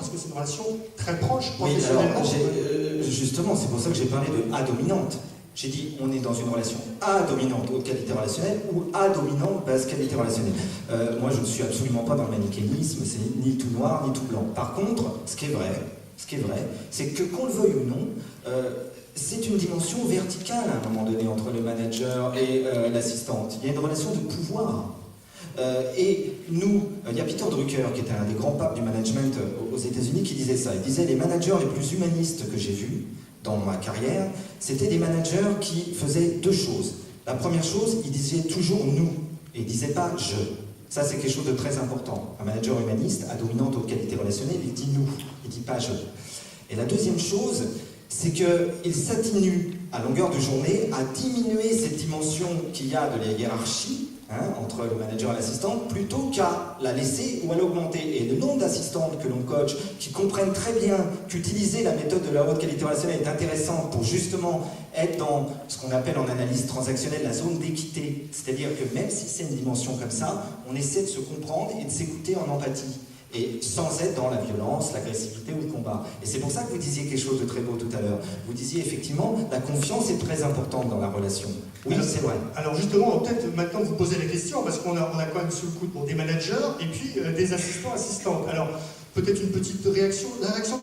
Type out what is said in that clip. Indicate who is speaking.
Speaker 1: parce que c'est une relation très proche
Speaker 2: Oui,
Speaker 1: professionnellement.
Speaker 2: alors, justement, c'est pour ça que j'ai parlé de A dominante. J'ai dit, on est dans une relation A dominante, haute qualité relationnelle, ou A dominante, basse qualité relationnelle. Moi, je ne suis absolument pas dans le manichéisme, c'est ni tout noir, ni tout blanc. Par contre, ce qui est vrai, c'est que qu'on le veuille ou non, c'est une dimension verticale à un moment donné entre le manager et l'assistante. Il y a une relation de pouvoir. Et nous, il y a Peter Drucker, qui était un des grands papes du management aux États-Unis, qui disait ça. Il disait, les managers les plus humanistes que j'ai vus dans ma carrière, c'était des managers qui faisaient deux choses. La première chose, ils disaient toujours nous, et ils ne disaient pas je. Ça, c'est quelque chose de très important. Un manager humaniste, à dominante haute qualité relationnelle, il dit nous, il ne dit pas je. Et la deuxième chose, c'est qu'il s'atténue à longueur de journée à diminuer cette dimension qu'il y a de la hiérarchie entre le manager et l'assistante, plutôt qu'à la laisser ou à l'augmenter. Et le nombre d'assistantes que l'on coach, qui comprennent très bien qu'utiliser la méthode de la haute qualité relationnelle est intéressante pour justement être dans ce qu'on appelle en analyse transactionnelle la zone d'équité. C'est-à-dire que même si c'est une dimension comme ça, on essaie de se comprendre et de s'écouter en empathie. Et sans être dans la violence, l'agressivité ou le combat. Et c'est pour ça que vous disiez quelque chose de très beau tout à l'heure. Vous disiez effectivement, la confiance est très importante dans la relation. Oui, c'est vrai.
Speaker 1: Alors justement, peut-être maintenant vous posez la question, parce qu'on a quand même sous le coude des managers et puis des assistants, assistantes. Alors, peut-être une petite réaction. La réaction